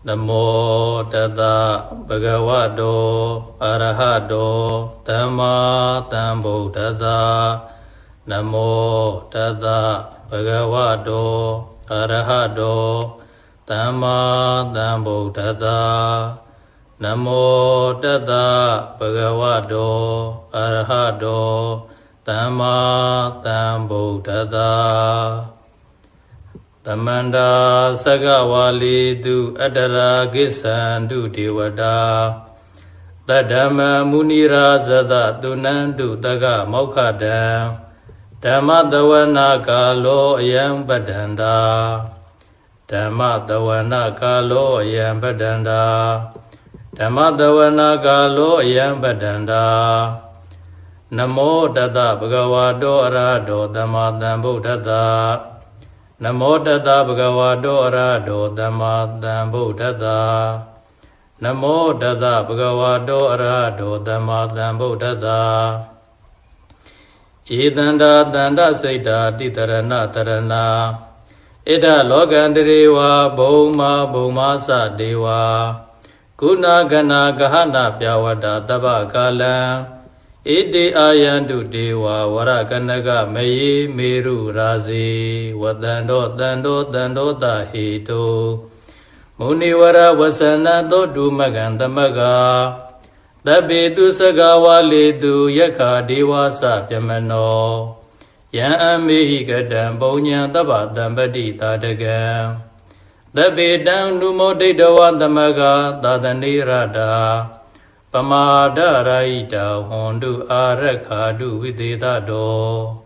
Namo Tassa Bhagavato Arahato Dhamma Sambuddhassa Namo Tassa Bhagavato Arahato Dhamma Sambuddhassa Namo Tassa Bhagavato Arahato Dhamma Sambuddhassa Tamanda Sagawali Du Adara Gisandu Devada Tadama Munira Zada Dunandu Daga Mokada Dhamma Dawana Kalo Ayam Badanda Dhamma Dawana Kalo Ayam Badanda Dhamma Dawana Kalo Ayam Badanda Namo Tassa Bhagavato Arahato Dhamma Sambuddhassa Namo Tassa Bhagavato Arahato Dhamma Sambuddhassa Namo Tassa Bhagavato Arahato Dhamma Sambuddhassa Idanda Danda Saita Titarana Tarana Ida Loganderewa Bhoma Bhoma Sa Deva Guna Gana Gahana Pyawada Taba Kalam Iti ayantu dewa warakanaga mayi meru razi wadando dando dando tahito muniwara wasana dodu magandamaga tabitu sagawalitu yakha dewa sa pyamano yan amehi gadam baunya taba dambati tadagam tabitan numo dedawan tamaga tadani rada Pamada Raita Hondu Arakadu Videta Do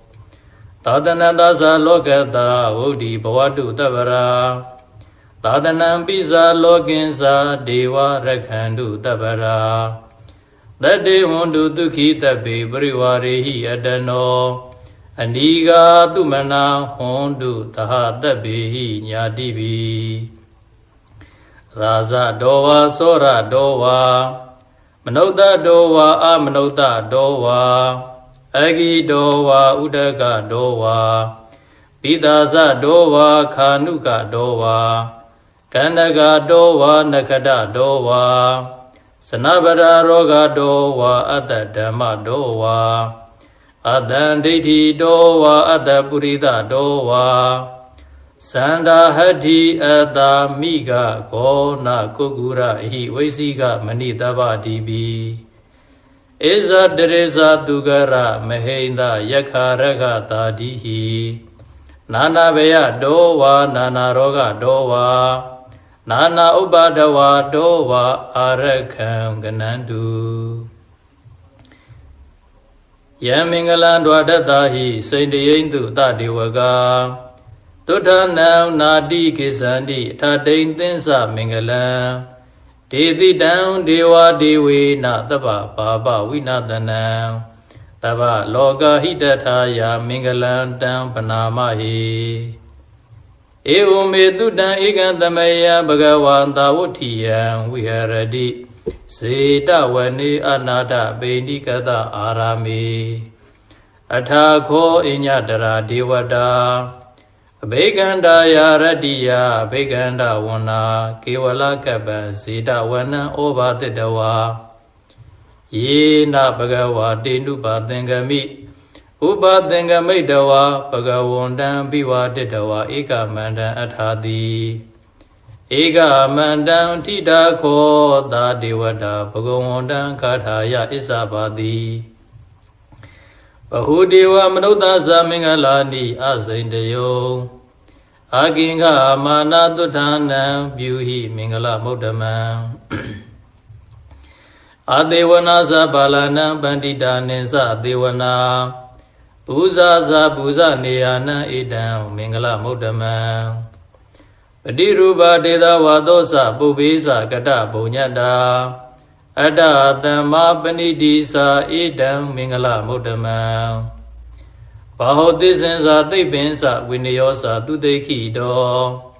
Tadanandasa Lokata Udi Bawadu Tabara Tadanam Pisa Lokinsa Deva Rakhandu Tabara Tade Hondu Dukhi Tabi Briwarihi Adano Aniga Tumana Hondu Taha Tabihi Nyadibi Raza Dowa Sora Dowa Manota dowa amanota dowa Agi dowa udaka dowa Pidasa dowa kanuka dowa Kandaga dowa nakada dowa Sanabara roga dowa Adadama dowa Adanditi dowa Adapurita dowa Sanda hati ada miga kona kugura hi waisiga manitaba dibi Eza dereza dugara mahenda yakharaga tadihi Nana beya dowa nana roga dowa Nana ubadawa dowa arakam ganandu Yamingalan dwadatahi saindiyendu tadiwaga Tutanam Nadi Kisandi Tadain Tinsa Mingalam Didi down Dewa Dewi Nataba Baba Winatanam Taba Loga Hidataya Mingalam Dam Panamahi Evume Tutan Igantamaya Bhagavan Tavutiyam Viharadi Sita Vani Anada Bendikata Arami Athakho Inyadara Devada Abhiganda Yaradiya Abhiganda Wana Kewala Kaba Sita Wana Obatidawa Yena Bhagava Dinupa Thengami Upa Thengami Dawa Bhagavondam Biwa Didawa Eka Mandan Athadi Eka Mandan Tita Ko Da Devada Bhagavondam Kathaya Isabadi Bahudewa Manota Samingalani Asaindayo Aginga Mana Tutana Byuhi Mingala Mudaman Adewana Sabalana Bandita Nisa Dewana Buza Sabuza Neyana Idam Mingala Mudaman Padiruba Deda Wadosa Bubisa Gata Bunyada Ada Dhamma Panidisa Idam Mingala Muddhamam Bahotisensa Tibinsa Viniyosa Tudeki Do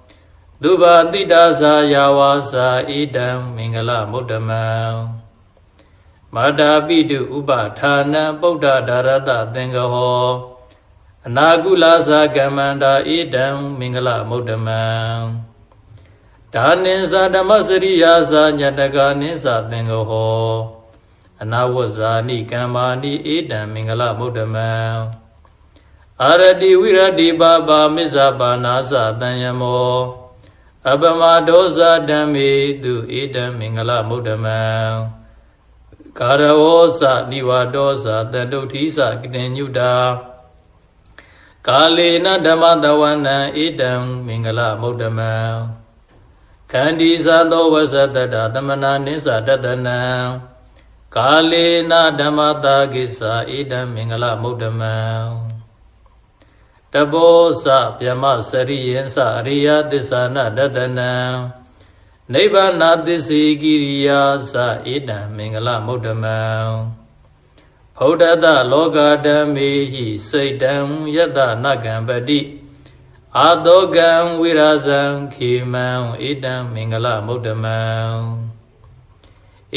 Duba Tidasa Yawasa Idam Mingala Muddhamam Madhapidu Upathana Buddha Dharata Tengaho Anagulasa Kamanda Idam Mingala Muddhamam ဒါနိသဓမ္မစရိယာသာညတကနိသသင်္ကဟောအနာဝဇာနိကမ္မာနိဧတံမင်္ဂလမုဒ္ဓမံအာရတိဝိရတိပါပါမစ္ဆပါနာသတံယမောအပမဒောဇဓမ္မေတုဧတံမင်္ဂလမုဒ္ဓမံကာရဝောသနိဝဒောသတန္တုဋ္ဌိသကတိညုတာကာလေနဓမ္မတဝနံဧတံမင်္ဂလမုဒ္ဓမံခန္တီဇသောဝဇတတသမနာနိသတတနံကာလေနဓမ္မတာကိစ္ဆာဧတံမင်္ဂလမုဒ္ဓမံတဘောသဗျမစရိယံသအရိယသစ္စာနတတနံနိဗ္ဗာနသစ္စေကိရိယာသဧတံမင်္ဂလမုဒ္ဓမံဗုဒ္ဓတလောကဓမ္မေဟိစိတ်တံယတနကံပတိအာတောကံဝိရာဇံခေမံဧတံမင်္ဂလမုဒ္ဓမံ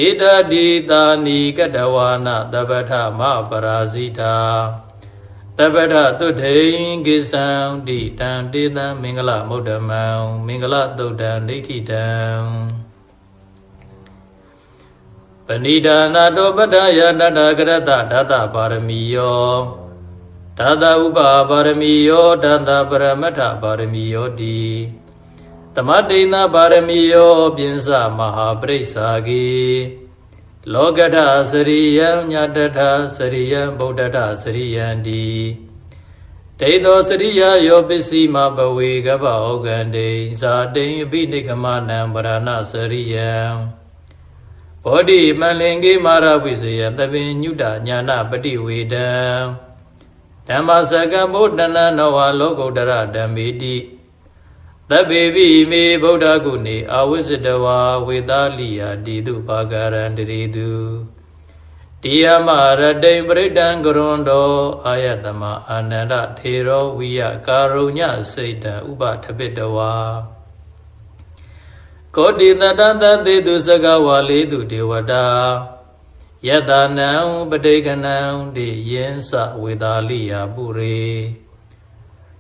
ဧတတိတာနိကတဝါနတပ္ပထမပရာဇိတာတပ္ပထသုထိန်ကိသံတိတံတေတံမင်္ဂလမုဒ္ဓမံမင်္ဂလသုတ်တံဒိဋ္ဌိတံပဏိဒါနာတောပတ္တယတတကရတဓာတပါရမီယောဓာတဥပပါရမီယောဓာတပရမတ္ထပါရမီယောတိသမတိဏပါရမီယောပိဉ္စမဟာပရိစ္ဆာကေလောကထစရိယံညတထစရိယံဗုဒ္ဓထစရိယံတိဒိဋ္ဌောစရိယယောပစ္စည်းမဘဝေကပ္ပဩကံတိဇာတိအပိနိကမနံပရဏစရိယံဘောဓိမလင်ကေမာရဝိဇယံသဗ္ဗညုတညာနာပฏิဝေဒံဓမ္မစကဗုဒ္ဓနာနဝလောကုတ္တရဓမ္မေတိသဗ္ဗေပိမေဗုဒ္ဓဂုဏေအဝိဇ္ဇတဝါဝေသာလိယတိတုပါကရံတရေတုတိယမရတိပရိတံကရွန်တောအာယတမအာနန္ဒထေရောဝိယကာရုညစိတ်တံဥပထပိတဝါကောတိတတတသေတုစကဝါလေတုဒေဝတာယတနံပဋိကနံတိယင်းစဝေသာလိယပုရေ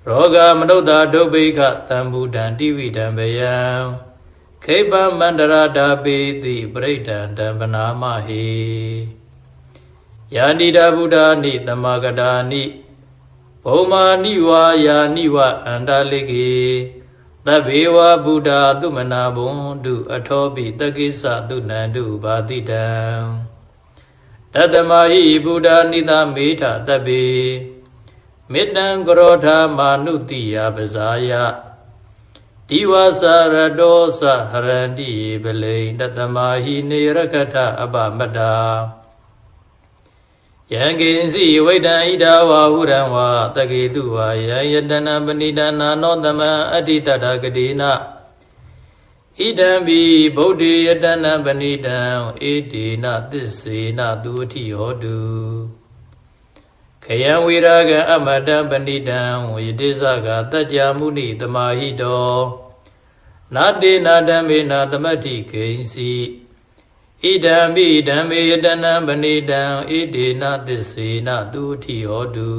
ရောဂမနုဿာဒုဗိခသံဗုဒံတိဝိတံဘယံခိပမန္တရတာပေတိပရိဒံတံပနာမဟိယာနိဒဗုဒ္ဓနိသမဂတာနိဘုံမာနိဝါယာနိဝအန္တလိကေသဗ္ဗေဝဗုဒ္ဓသုမနာဘုံတုအထောပိတကိစ္စသုနန္တုဘာတိတံတတမဟိဗုဒ္ဓနိသမေထသဗ္ဗေမေတ္တံကရောဓမာနုတိယပဇာယဒီဝါစရတောသဟရန္တိပလိတတမဟိနေရကထအပမတ္တာယံကိဉ္စီဝိတံဣဒဝါဟုရံဝါတကေတုဝါယံယတနာပဏိဒနာနောသမံအတ္တိတတဂတိနာဣဒံဘိဗုဒ္ဓေယတနာပဏိတံဧတေနသစ္စေနသူအထိဟောတုခယံဝိရာဂံအမတံပဏိတံဝိတိသကတัจ जा မုနိတမဟိတောနာတေနာဓမ္မေနာသမတ္ထိကိဉ္စီဣဒံဘိဓမ္မေယတနာပဏိတံဧတေနသစ္စေနသူအထိဟောတု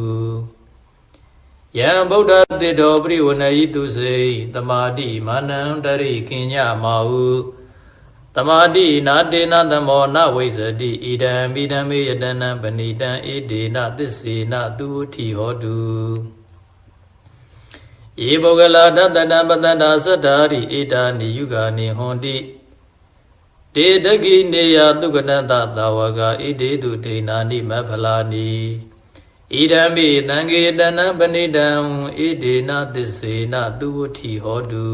ယံဗုဒ္ဓသေတောပရိဝဏယိတုစေသမာတိမာနံတရိကိညမာဟုသမာတိနာတေနသမောနဝိဇ္ဇတိဣဒံဘိဓမ္မေယတနာပဏိတံဧတေနသစ္စေနသူအထိဟောတုယေပုဂ္ဂလာတတတံပတ္တန္တာသတ္တာရိဧတာနိယုဂာနိဟွန်တိတေတကိနေယသုကတတသာဝကဣတေတုဒိနာနိမဖလာနိဣဒံမိသံဃေတနံပဏိတံဣဒေနသစ္စေနသူဝတိဟောတု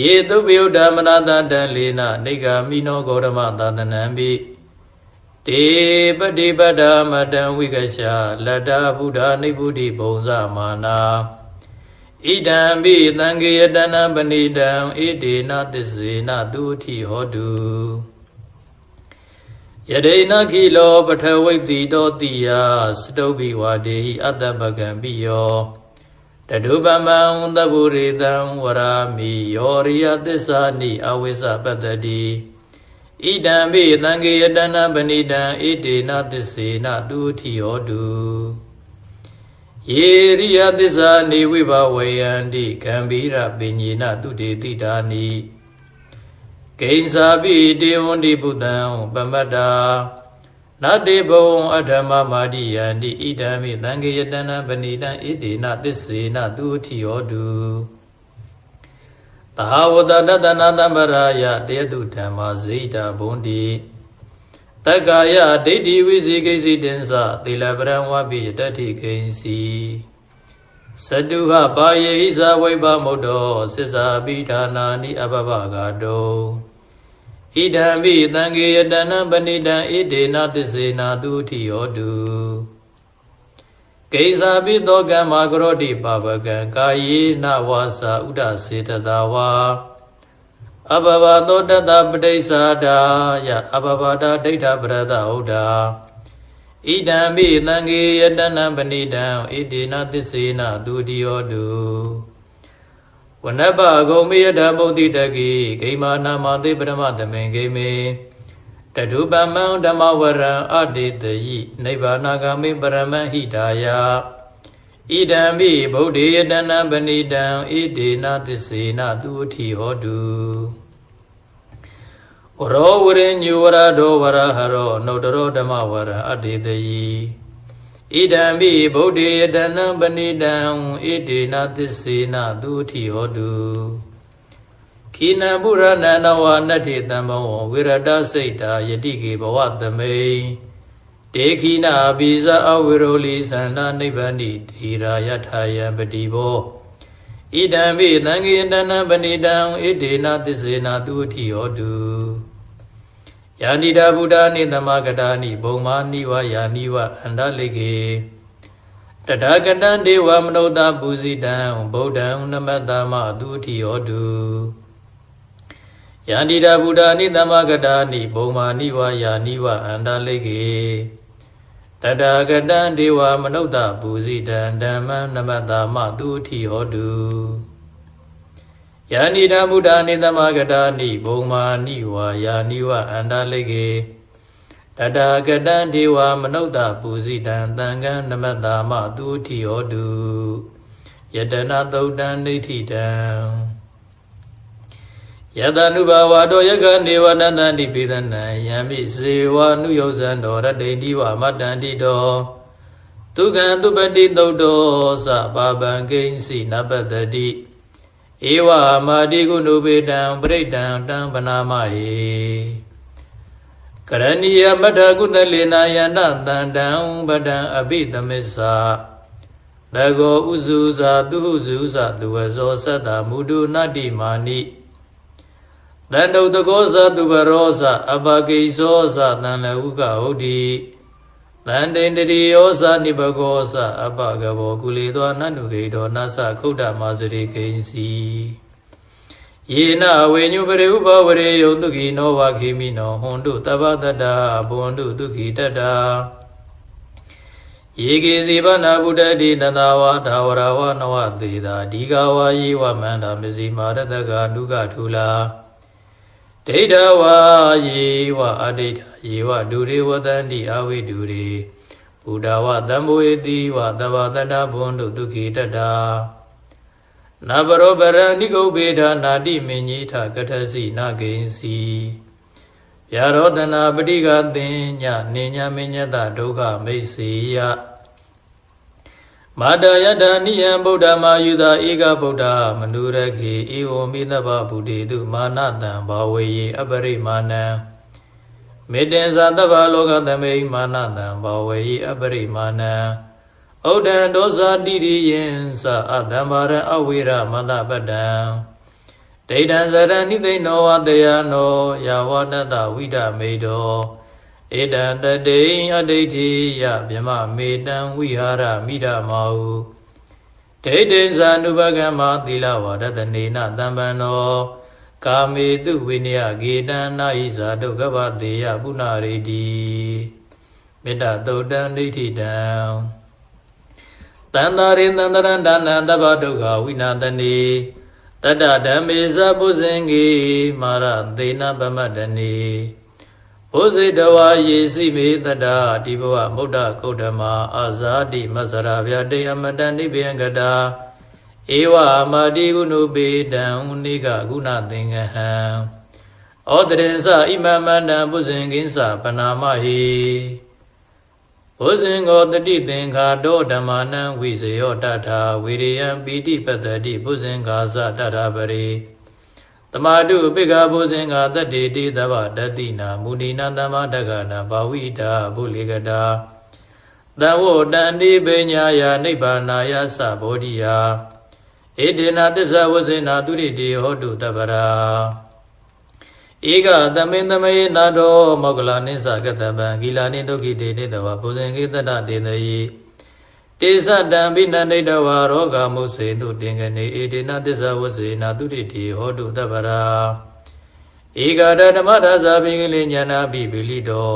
ယေသုပယုဒ္ဓမနတတံလေနနေဂာမိနောဂေါရမသာသနံပိတေပတိပတ္တမတံဝိကရှလတ္တဗုဒ္ဓနိဗ္ဗုတိဘုံဇမာနာဣဒံမိသံဃေတနံပဏိတံဣဒေနသစ္စေနသူဝတိဟောတုယဒေနခိလောပထဝိတ္တိတောတိယစတုဘိဝါဒေဟိအတ္တပကံပိယောတတုပမံသဗ္ဗုရိတံဝရာမိယောရိယသစ္စာနိအဝိဇ္ဇပတ္တတိဣဒံပိသံဃေယတနာပဏိတံဣတေနသစ္စေနသူတိဟောတု ယေရိယသစ္စာနေဝိဘဝေယန္တိကံဗိရပညေနတုတေတိတာနိဂိဉ္စာပိတေဝန္တိပုတံပမတ္တာနတေဘဝံအထမမာတိယန္တိဣဒံမိသံဃေယတနံပဏိတံဣတေနသစ္စေနသူတိယောတုသဟဝတတတနာတံပရာယတေတုဓမ္မာဇိတာဘုံတိတက္ကာယဒိဋ္ဌိဝိဇိကိစီတင်္စသီလပရံဝပိတတ္ထိကိဉ္စီစတုဟပါယေဟိဇဝိပမုဒ္ဒောသစ္စာပိဌာနာနိအဘဘဂတောဣဒံမိသံဃေယတနံပဏိတံဣတေနသစ္စေနာသူတိယောတုကိဉ္စာပိသောကမ္မာကရောတိပါပကံကာယေနဝါစာဥဒစေတသာဝါအဘဘသောတတပဋိစ္ဆာဒာယအဘဘတာဒိဋ္ဌပရတဟုတ်တာဣဒံမိသံဃေယတနံပဏိတံဣတေနသစ္စေနသူတိယောတုဝနပဂုံမေယဓမ္မုတိတကိဂိမာနာမသေပရမသမေဂိမေတတုပမံဓမ္မဝရံအတေတယိနိဗ္ဗာနဂမေပရမဟိတာယဣဒံမိဗုဒ္ဓေယတနံပဏိတံဣတေနသစ္စေနသူတိဟောတုဝရောဝရိညုဝရဒောဝရဟရောနုတရောဓမ္မဝရံအတေတယိဣဒံမိဗုဒ္ဓေယတနံပဏိတံဣတေနသစ္စေနသူတိဟောတုခိနံပုရဏနဝနတ္ထိတံဘောဝိရတစိတ်တာယတိကေဘဝသမိတေခိနာပိဇအဝိရောလိသန္တာနိဗ္ဗာနိတိရာယထာယံပတိဘောဣဒံမိသံဃေယတနံပဏိတံဣတေနသစ္စေနသူတိဟောတုယာနိတာဗုဒ္ဓနိသမဂတာနိဘုံမာနိဝယာနိဝအန္တလိကေတထာဂတံဒေဝမနုဿပူဇိတံဗုဒ္ဓံနမတ္တမသူတိဟောတုယာနိတာဗုဒ္ဓနိသမဂတာနိဘုံမာနိဝယာနိဝအန္တလိကေတထာဂတံဒေဝမနုဿပူဇိတံဓမ္မံနမတ္တမသူတိဟောတုယာနိတာဗုဒ္ဓနိသမဂတာနိဘုံမာနိဝယာနိဝအန္တလိကေတထာဂတံဒေဝမနုဿပူဇိတံသံဃံနမတ္တမသူတိဟောတုယတနာသုတ်တံဒိဋ္ဌိတံယတနုဘာဝတောယကနေဝနန္တတိပိသနံယံမိစေဝနုယောဇံတော်ရတိတိဝမတ္တန္တိတောဒုက္ခံသူပတိသုတ်တောသဗဗံကိဉ္စီနပတ္တိဧဝမာတိကုဏုပေတံပရိတံတံပနာမဟေကရဏီယမထကုသလေနာယန္တတန္တံပဒံအဘိသမစ္ဆာတကောဥစုဇာသူဟုဇုဇသူဝဇောသတ္တမုဒုနတ္တိမာနိတန္တုတကောဇသူဘရောဇအပကိဇောဇတံလဟုကဟုတ်တိတန္တိန္တရိယောဇနိဘဂောဇအပကဘောကုလေသောနန္တုခေတောနသခုဒ္ဓမာစရိကိဉ္စီယေနဝေညုပရိဥပဝရေယုံတုခိနောဝခိမိနောဟွန်တုတပ္ပတတ္တာဘွန်တုဒုခိတတ္တာယေကေစီဗနာဗုဒ္ဓတိတတဝါဒါဝရဝနဝသေတာဒီဃဝါယေဝမန္တာမစီမာရတကနုကထူလာဒိဋ္ဌဝါယေဝအဒိဋ္ဌယေဝဒုရေဝတန္တိအဝိဒုရေဘုဒ္ဓဝသံဘောေတိဝသဗ္ဗတတ္တဘွန်တုဒုခိတတ္တာနဘရောပရဏိကုဘေဒနာတိမင်ကြီးထကထစီနာဂိဉ္စီဗျာရောတနာပဋိကသင်ညနေညမညတဒုက္ခမိတ်စေယမာတယတနိယံဗုဒ္ဓမာယုသာဧကဗုဒ္ဓမနုရခေဧဝံမိသဗ္ဗဗုတေတုမာနတံဘာဝေယေအပရိမာဏံမေတ္တေဇာသဗ္ဗလောကသမိမာနတံဘာဝေယေအပရိမာဏံဩဒံဒောဇာတိရိယံသအတံဘာရအဝိရမတပတ္တံဒိဋ္ဌံဇရဏိသိနောဝတယနောယာဝတတဝိဒမေတောဧတံတတိအဒိဋ္ဌိယဗြမမေတံဝိဟာရမိဓမောဒိဋ္ဌိဇာနုပကမ္မသီလဝဒတနေနတံပန္နောကာမေတုဝိနယဂေတံနာဟိဇာဒုက္ခဗတေယပုဏ္ဏရေတိမေတ္တသုတ်တံဒိဋ္ဌိတံတန္တာရိတန္တရံဒါနံတဗ္ဗဒုက္ခဝိနာတနေတတ္တဓမ္မေဇပုဇင်္ဂေမာရသေနပမတ္တနေဘ ဘောဇေတဝါယေစီမေတ္တာဒီဘဝမုဒ္ဒဂௌတမအာဇာတိမဆရာဗျာတေအမတန်နိဗ္ဗယံကတာဧဝမာတိကုဏုပေတံနိကကုဏသင်္ကဟံဩတရေသဣမမန္တံပုဇင်ကိဉ္စပနာမဟိဘုဇင်ကိုတတိသင်္ခါတောဓမ္မနံဝိဇယောတထာဝိရိယံပိတိပတ္တိဘုဇင်္ဂါသတထာပရိတမတုပိက္ခဘုဇင်္ဂါတတ္တိတိသဗ္ဗတတိနာမုဏိနာသမ္မာတက္ကနာဘာဝိတာဘုလိကတာသံဝတန္တိပညာယနိဗ္ဗာနာယသဘောဓိယဧတေနသစ္စာဝဇေနာသူရိတိဟောတုတပ္ပရာဧကသမင်သမေနာတောမောကလနိသကတပံဂီလာနိဒုက္ခိတေတေတဝဘုဇင်ကိတတတေတယိတေသတံဘိနန္ဒိတဝါရောဂမုစေတုတင်္ဂနေဧတေနသစ္စာဝဇေနာသူရိတိဟောတုတပ္ပရာဧကတဓမ္မဒါဇာပိကလိညာနာပိပိလိတော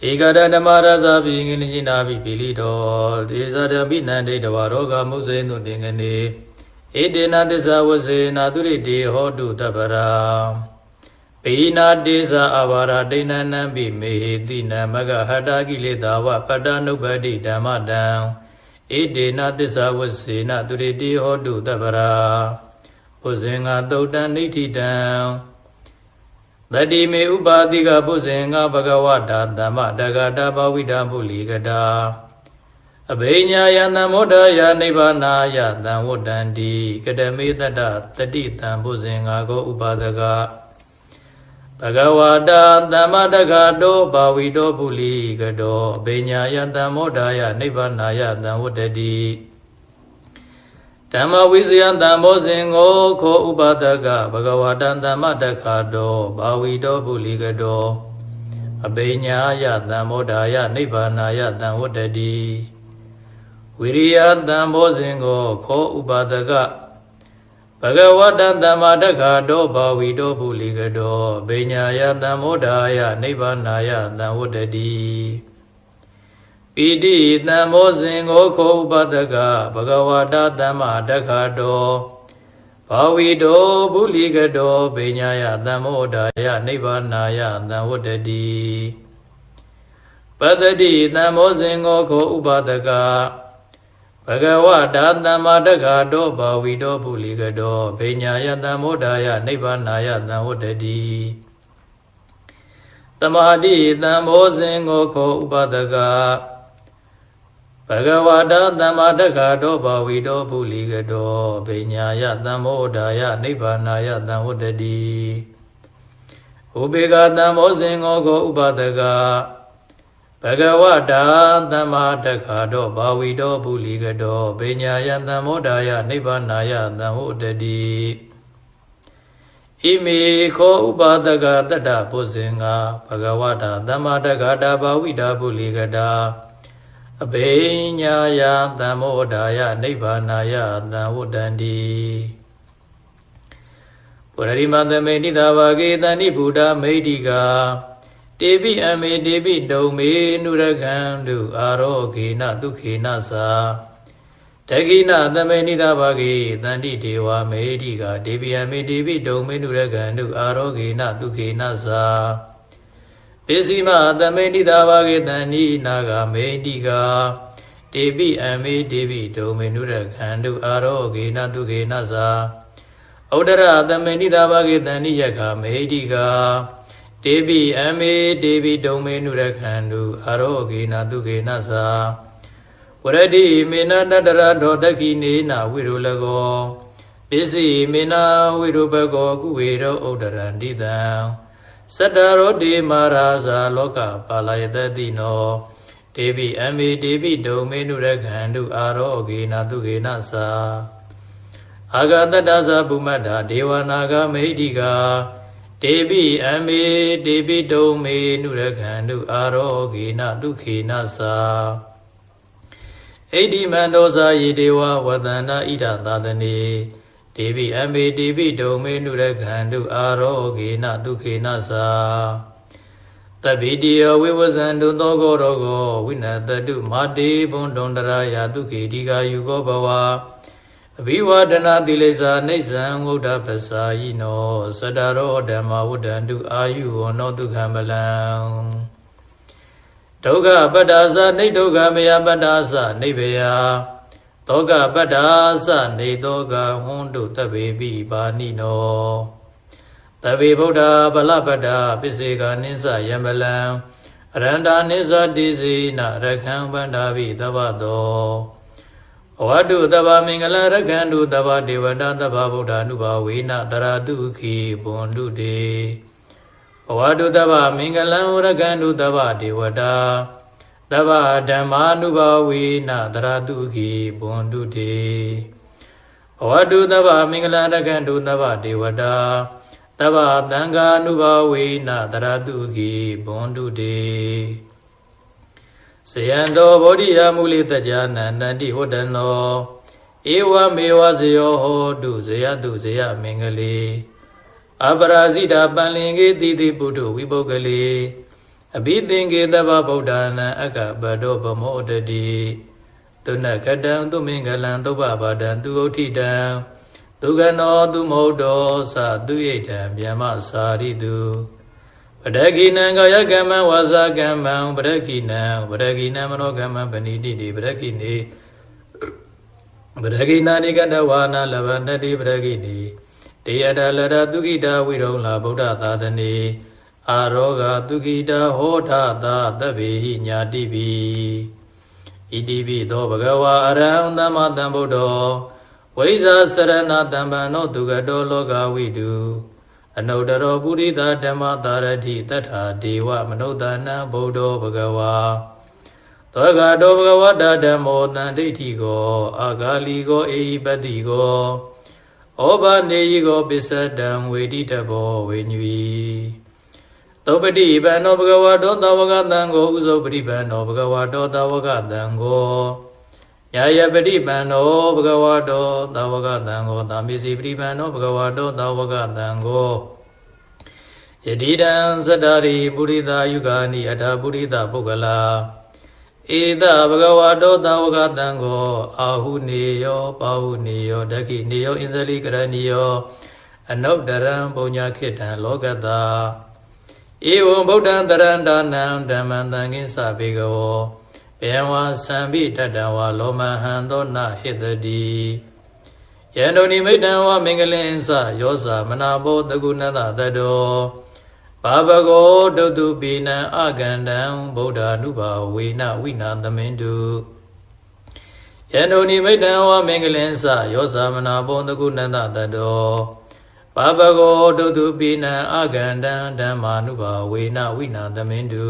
ဧကတဓမ္မဒါဇာပိကလိညာနာပိပိလိတောတေသတံဘိနန္ဒိတဝါရောဂမုစေတုတင်္ဂနေဧတေနသစ္စာဝဇေနာသူရိတိဟောတုတပ္ပရာပိနာတေဇာအဘာရဒိဏနံပိမေဟိတိနမဂဟတာကိလေသာဝပတ္တနုပ္ပတိဓမ္မတံဧတေနသစ္စာဝဇေနာသူရိတိဟောတုတပ္ပရာဘုဇင်္ဂသုတ်တံနိဋ္ဌိတံတတိမေဥပါတိကဘုဇင်္ဂဘဂဝတာသမ္မတဂတာဘဝိတာပုလိကတာအဘိညာယသံမောဒယနိဗ္ဗာနာယသံဝတ္တန္တိကတမေတ္တတတိတံဘုဇင်္ဂါကိုဥပါဒကဘဂဝတာသမ္မတဂတောဘာဝိတောပုလိကတောအဘိညာယသံမောဒယနိဗ္ဗာနာယသံဝတ္တတိဓမ္မဝိဇယသံဘောဇင်ကိုခောဥပါဒကဘဂဝတာသမ္မတဂတောဘာဝိတောပုလိကတောအဘိညာယသံမောဒယနိဗ္ဗာနာယသံဝတ္တတိဝိရိယသံဘောဇင်ကိုခောဥပါဒကဘဂဝတံသမ္မာတက္ခတောဘာဝိတောပုလိကတောဗိညာယသံမောဒာယနိဗ္ဗာနာယသံဝတ္တတိပိတိသံဘောဇင်ကိုခောဥပါဒကဘဂဝတာသမ္မာတက္ခတောဘာဝိတောပုလိကတောဗိညာယသံမောဒာယနိဗ္ဗာနာယသံဝတ္တတိပတ္တိသံဘောဇင်ကိုခောဥပါဒကဘဂဝတာသမ္မာတက္ခတောဘာဝိတောပုလိကတောဗိညာယသံမောဒာယနိဗ္ဗာနာယသံဝတ္တတိသမာတိသံဘောဇင်ကိုခောဥပါဒကဘဂဝတာသမ္မာတက္ခတောဘာဝိတောပုလိကတောဗိညာယသံမောဒာယနိဗ္ဗာနာယသံဝတ္တတိဥပေက္ခသံဘောဇင်ကိုခောဥပါဒကဘဂဝတာသမ္မာတက္ခတောဘာဝိတောပုလိကတောဗိညာယသံမောဒာယနိဗ္ဗာနာယသံဝတ္တတိဣမေခောဥပါဒကတတ္တဘုဇင်္ဂဘဂဝတာသမ္မာတက္ခတာဘာဝိတာပုလိကတာအဘိညာယသံမောဒာယနိဗ္ဗာနာယသံဝတ္တန္တိပုရိမသမေနိသာဘာဂေတဏိဗုဒ္ဓမေတိကာတေပိအမေတေပိတုံမေနုရကံတုအာရောဂေနဒုခေနသာတကိနသမေနိသာဘာဂေတန္တိဒေဝမေတိကာတေပိအမေတေပိတုံမေနုရကံတုအာရောဂေနဒုခေနသာပိစီမသမေနိသာဘာဂေတန္တိနာဂမေတိကာတေပိအမေတေပိတုံမေနုရကံတုအာရောဂေနဒုခေနသာဩဒရသမေနိသာဘာဂေတန္တိယက္ခမေတိကာတေပိအမေတေပိတုံမေနုရခန္တုအာရောဂေနဒုခေနသာဝရတိမေနတတရတောတခိနေနဝိရုလကောပစ္စည်းမေနဝိရုပကောကုဝေရောဥဒ္ဒရန္တိတံသတ္တရောတိမာရာဇာလောကပါလယတတိနောတေပိအမေတေပိတုံမေနုရခန္တုအာရောဂေနဒုခေနသာအာဂတတ္တသဗုမတ္တာဒေဝနာဂမေဟိတိကာတေပိအမေတေပိတုံမေနုရခန္တုအာရောဂေနဒုခေနသာဣတိမန္တောဇာယေဒေဝဝတန္တာဣဒသာသနေတေပိအမေတေပိတုံမေနုရခန္တုအာရောဂေနဒုခေနသာတပိတိယဝိဝဇန္တုသောကောရောဂောဝိနတတုမာတေဘုံတုံတရာယဒုခေတိကာယုကောဘဝ အဘိဝဒနာတိလိစာနေဇံဝုဒ္ဓပစာယိနောသတ္တရောဓမ္မဝုဒ္ဒန္တုအာယုဝနောဒုက္ခမလံဒုက္ခပတ္တာသနေဒုက္ခမယပတ္တာသနေဘယသောကပတ္တာသနေသောကဟွန်းတုတဗေပိပါဏိနောတဗေဗုဒ္ဓဗလပတ္တာပစ္စေကနိစ္စယံပလံအရန္တာနိစ္စတိစေနရခံဗန္တာဘိသဗ္ဗတောဝတ္တုတဗ္ဗမင်္ဂလရခံတုတဗ္ဗဒေဝတာတဗ္ဗဗုဒ္ဓ ानु ဘာဝေနတရတုခိဘွန်တုတေဝတ္တုတဗ္ဗမင်္ဂလံရခံတုတဗ္ဗဒေဝတာတဗ္ဗဓမ္မာ ानु ဘာဝေနတရတုခိဘွန်တုတေဝတ္တုတဗ္ဗမင်္ဂလရခံတုတဗ္ဗဒေဝတာတဗ္ဗသံဃာ ानु ဘာဝေနတရတုခိဘွန်တုတေဇယံတောဗောဓိယမူလိတ္တဇာနန္တတိဟောတနောဧဝမေဝဇယောဟောတုဇယတုဇယမင်္ဂလေအပရာဇိတာပန္လင်္ကေတိတိပုထုဝိပုဂ္ဂလေအဘိသင်္ကေတဗ္ဗဗုဒ္ဓနာအက္ခပတောဗမောတတိတုဏကတံသူမင်္ဂလံသုဗ္ဗဗဒံသူဥဋ္ဌိတံဒုက္ခနောသူမௌတောသသူဣဋ္ဌံဗျမ္မစာရိတုပရခိနံကာယကမ္မံဝါစာကမ္မံပရခိနံမနောကမ္မံပဏိတိတိပရခိနေပရခိနာနိကတဝါနာလဗန္တတိပရခိနေတေယတလရတုခိတာဝိရုံလာဗုဒ္ဓသာသနေအာရောဂတုခိတာဟောထသာသဗ္ဗေဟိညာတိပိဣတိပိသောဘဂဝါအရဟံသမ္မာသမ္ဗုဒ္ဓောဝိဇာစရဏတံပံနောဒုက္ခတောလောကဝိတုအနုတ္တရောပုရိသဓမ္မသာရတိတထာဒေဝမနုဿာနံဗုဒ္ဓောဘဂဝါသောကတောဘဂဝတဓမ္မောတံဒိဋ္ဌိကောအာဂါလီကောအေဟိပတိကောဩဘာနေယိကောပစ္စတံဝေတိတဘောဝေညွီသောပတိပန္နောဘဂဝတောသဝကတံကိုဥဇောပတိပန္နောဘဂဝတောသဝကတံကိုယာယပတိပန္နောဘဂဝတောသဝကတံကိုသာမေစီပတိပန္နောဘဂဝတောသဝကတံကိုယတိတံသတ္တရိပုရိသယုဂာနိအထာပုရိသပုဂ္ဂလာဧတဘဂဝတောသဝကတံကိုအာဟုနေယောပါဟုနေယောဒခိနေယောဣန္ဇလိကရဏီယောအနုတ္တရံပုညခိတံလောကတာဧဝံဗုဒ္ဓံတရံဒါနံဓမ္မံသံဃိသဗေကဝောဘေဝါသံဘိတတဝါလောမဟံသောနဟိတတိယန္တုနိမိတံဝမင်္ဂလင်္စယောဇာမနာဘောတကုဏတတတောဘာဘဂောဒုတုပိနံအကန္တံဗုဒ္ဓ ानु ဘာဝေနဝိနာသမင်တုယန္တုနိမိတံဝမင်္ဂလင်္စယောဇာမနာဘောတကုဏတတတောဘာဘဂောဒုတုပိနံအကန္တံဓမ္မာ ानु ဘာဝေနဝိနာသမင်တု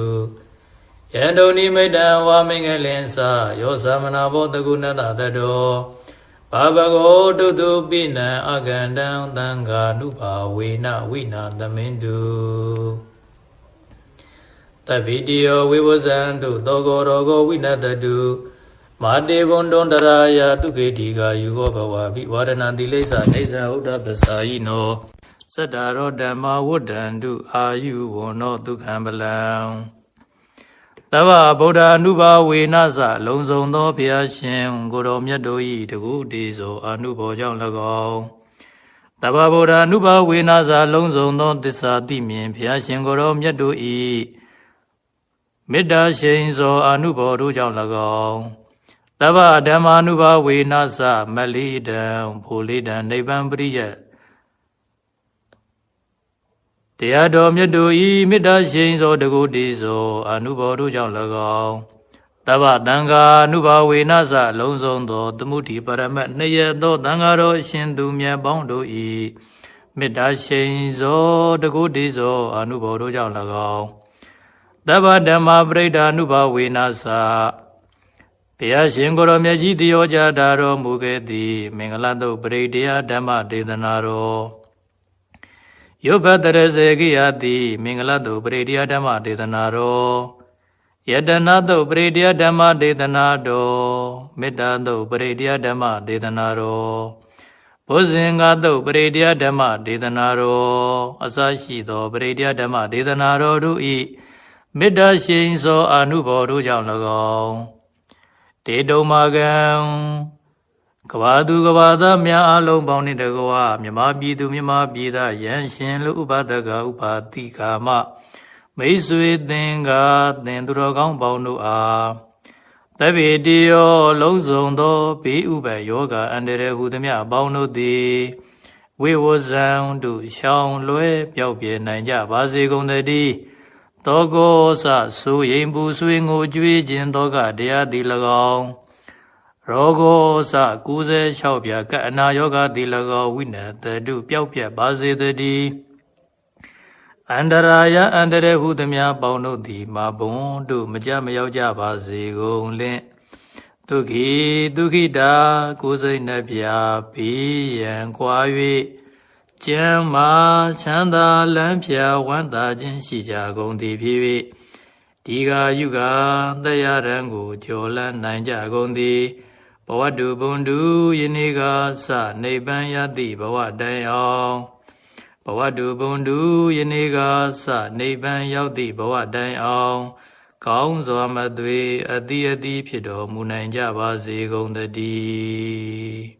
ယန္တုနိမိတံဝမင်္ဂလင်္စယောဇာမနာဘောတကုဏတတတောဘာဘဂောဒုတုပိနံအကန္တံသံဃာ ानु ဘာဝေနဝိနာသမင်တုတဗ္ဗိတိယောဝိဝဇံတုသောကောရောဂောဝိနတတုမာတေဘွန်တွန်တရာယတုခေတိကာယူဟောဘဝဘိဝရဏတိလိစ္ဆာနေဇံဥဒ္ဓပစာယိနောသတ္တရောဓမ္မဝုဒ္ဒန္တုအာယုဝနောဒုက္ခံပလံသဗ္ဗဗုဒ္ဓ ानु ဘာဝေနသလုံးစုံသောဘုရားရှင်ကိုယ်တော်မြတ်တို့၏တကုတေသောအနုဘောကြောင့်၎င်းသဗ္ဗဗုဒ္ဓ ानु ဘာဝေနသလုံးစုံသောသစ္စာသိမြင်ဘုရားရှင်ကိုယ်တော်မြတ်တို့၏မေတ္တာရှိန်သောအနုဘောတို့ကြောင့်၎င်းသဗ္ဗဓမ္မာ ानु ဘာဝေနသမလိတံဘူလိတံနိဗ္ဗံပရိယတရားတော်မြတ်တို့ဤမေတ္တာရှိန်သောတကုတေသောအနုဘောတို့ကြောင့်၎င်းသဗ္ဗသံဃာ ानु ဘာဝေနသလုံးစုံသောသမုဒိပရမတ်နှစ်ရသောသံဃာတော်အရှင်သူမြတ်ပေါင်းတို့ဤမေတ္တာရှိန်သောတကုတေသောအနုဘောတို့ကြောင့်၎င်းသဗ္ဗဓမ္မာပရိဒာ ानु ဘာဝေနသဘုရားရှင်ကိုယ်တော်မြတ်ကြီးတယောကြတာတော်မူခဲ့သည်မင်္ဂလတုပရိဒေယဓမ္မဒေသနာတော်ယုဘတရစေကိယတိမင်္ဂလတုပရိဒေယဓမ္မဒေသနာတော်ယတနာတုပရိဒေယဓမ္မဒေသနာတော်မေတ္တာတုပရိဒေယဓမ္မဒေသနာတော်ဘုဇင်္ဂတုပရိဒေယဓမ္မဒေသနာတော်အစရှိသောပရိဒေယဓမ္မဒေသနာတော်တို့ဤမေတ္တာရှိန်သောအနုဘောတို့ကြောင့်၎င်းတေတုံမာကံ ကဘာသူကဘာသားများအလုံးပေါင်းနှင့်တကွာမြမပြည်သူမြမပြည်သားယံရှင်လူဥပဒကဥပါတိကာမမိတ်ဆွေသင်္ကာသင်သူတော်ကောင်းပေါင်းတို့အားတပိတိယောလုံးစုံသောဘေးဥပယောဂအန္တရာယ်ဟုသမျှအပေါင်းတို့သည်ဝိဝဇံတို့ရှောင်လွဲပြောက်ပြဲနိုင်ကြပါစေကုန်သတည်းသောကောစဆိုရင်ပူဆွေးငိုကြွေးခြင်းသောကတရားသည်၎င်းရောဂောစ96ပြကအနာယောဂသည်၎င်းဝိနတတုပျောက်ပြက်ပါစေတည်းအန္တရာယအန္တရာယ်ဟုသမျှပေါင်းတို့သည်မဘုံတို့မကြမရောက်ကြပါစေကုန်လင့်ဒုခိတာကိုယ်စိတ်နှပြဘေးရန်ကွာ၍ကျမ်းမာချမ်းသာလန်းဖြာဝမ်းသာခြင်းရှိကြကုန်သည်ဖြစ်၍ဒီဃာယုဂသယရံကိုကျော်လန်းနိုင်ကြကုန်သည်ဘဝတုဘုံတုယနေ့ကစနိဗ္ဗာန်ရသည့်ဘဝတိုင်အောင်ဘဝတုဘုံတုယနေ့ကစနိဗ္ဗာန်ရောက်သည့်ဘဝတိုင်အောင်ကောင်းစွာမသွေအတိဖြစ်တော်မူနိုင်ကြပါစေကုန်သတည်း